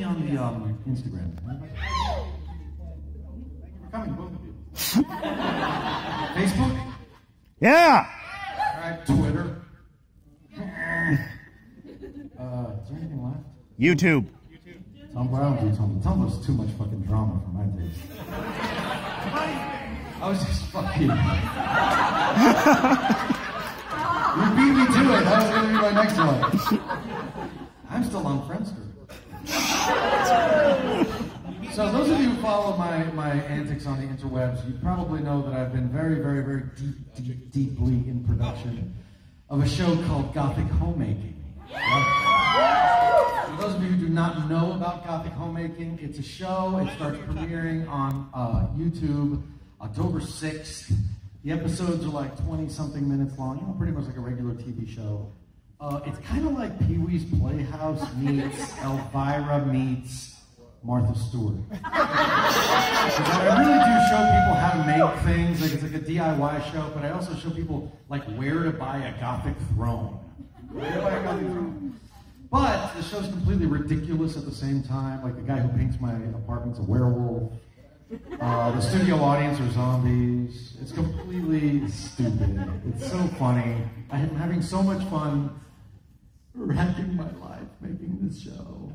on the Instagram. We're coming, both of you. Facebook? Yeah. All right, Twitter. Is there anything left? YouTube. Tom Brown do Tumblr. Tumblr's too much fucking drama for my taste. I was just fucking. You beat me to it. That was going to be my next one. I'm still on Friendster. So those of you who follow my antics on the interwebs, you probably know that I've been very, very, very deeply in production of a show called Gothic Homemaking. For those of you who do not know about Gothic Homemaking, it's a show. It starts premiering on YouTube October 6th. The episodes are like 20-something minutes long, pretty much like a regular TV show. It's kind of like Pee-wee's Playhouse meets Elvira meets Martha Stewart. I really do show people how to make things. Like it's like a DIY show, but I also show people like where to buy a Gothic throne. Where to buy a Gothic throne? But the show's completely ridiculous at the same time. Like the guy who paints my apartment's a werewolf. The studio audience are zombies. It's completely stupid. It's so funny. I'm having so much fun wrecking my life making this show.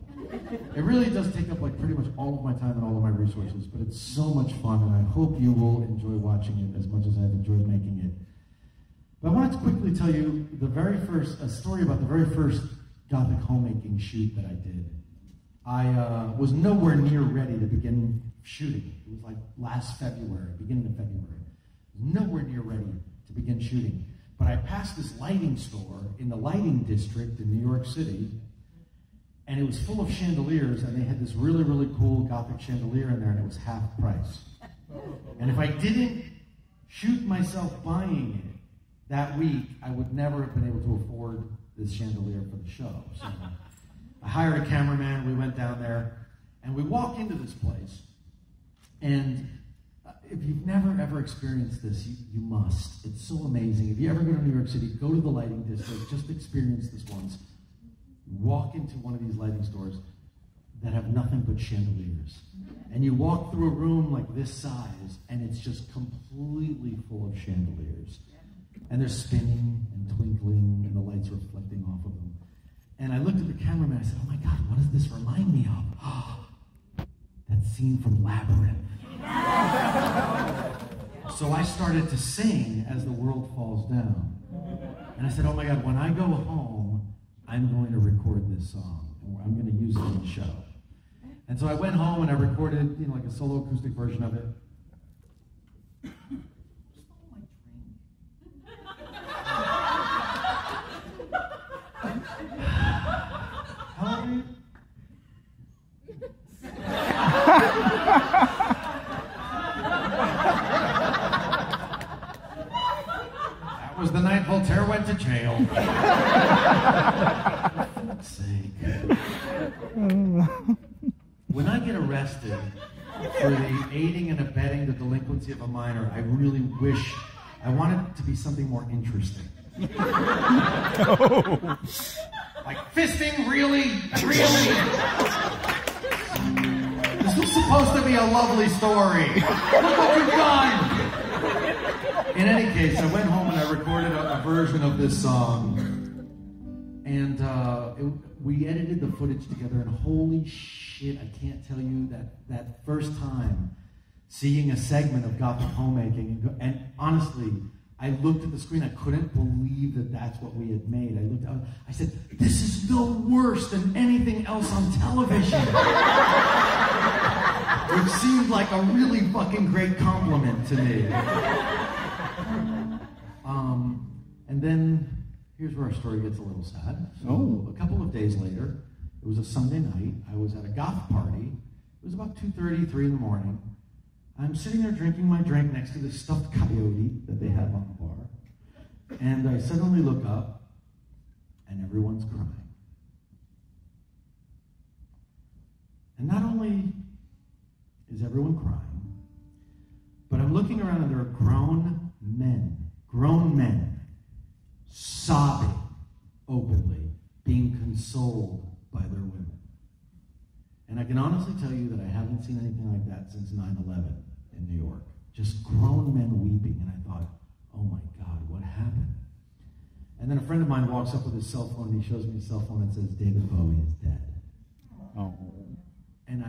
It really does take up like pretty much all of my time and all of my resources, but it's so much fun, and I hope you will enjoy watching it as much as I've enjoyed making it. But I wanted to quickly tell you a story about the very first Gothic homemaking shoot that I did. I was nowhere near ready to begin shooting. It was like last February, beginning of February. I was nowhere near ready to begin shooting. But I passed this lighting store in the lighting district in New York City, and it was full of chandeliers, and they had this really, really cool Gothic chandelier in there, and it was half price. And if I didn't shoot myself buying it that week, I would never have been able to afford this chandelier for the show. So I hired a cameraman, we went down there, and we walk into this place, and if you've never ever experienced this, you must. It's so amazing. If you ever go to New York City, go to the lighting district, just experience this once. Walk into one of these lighting stores that have nothing but chandeliers. And you walk through a room like this size, and it's just completely full of chandeliers. And they're spinning and twinkling, and the lights are reflecting off of them. And I looked at the cameraman, I said, oh my God, what does this remind me of? That scene from Labyrinth. So I started to sing As the World Falls Down. And I said, oh my God, when I go home, I'm going to record this song, and I'm going to use it in the show. And so I went home and I recorded, like a solo acoustic version of it. How old are you? That was the night Voltaire went to jail. For fuck's sake. When I get arrested for the aiding and abetting the delinquency of a minor, I really wish I want it to be something more interesting. Oh. Like fisting, really? This was supposed to be a lovely story. Look what you've done! In any case, I went home and I recorded a version of this song. And we edited the footage together, and holy shit, I can't tell you that first time seeing a segment of Gothic homemaking, and honestly, I looked at the screen, I couldn't believe that that's what we had made. I said, this is no worse than anything else on television. Which seemed like a really fucking great compliment to me. And then, here's where our story gets a little sad. So, a couple of days later, it was a Sunday night, I was at a goth party. It was about 2:30, 3 in the morning. I'm sitting there drinking my drink next to this stuffed coyote that they have on the bar. And I suddenly look up, and everyone's crying. And not only is everyone crying, but I'm looking around and there are grown men, sobbing openly, being consoled by their women. And I can honestly tell you that I haven't seen anything like that since 9/11 in New York. Just grown men weeping, and I thought, oh my God, what happened? And then a friend of mine walks up with his cell phone, and he shows me his cell phone and says, David Bowie is dead. Oh. And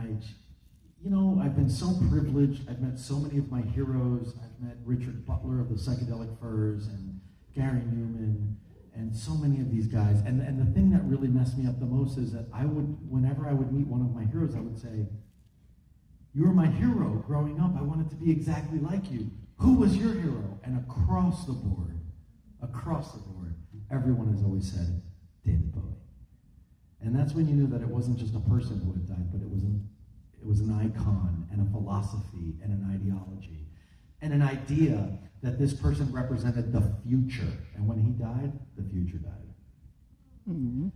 I've been so privileged. I've met so many of my heroes. I've met Richard Butler of the Psychedelic Furs and Gary Newman and so many of these guys. And the thing that really messed me up the most is that whenever I would meet one of my heroes, I would say, you were my hero growing up. I wanted to be exactly like you. Who was your hero? And across the board, everyone has always said, David Bowie. And that's when you knew that it wasn't just a person who had died, but it was an icon and a philosophy and an ideology and an idea that this person represented the future. And when he died, the future died. Mm-hmm.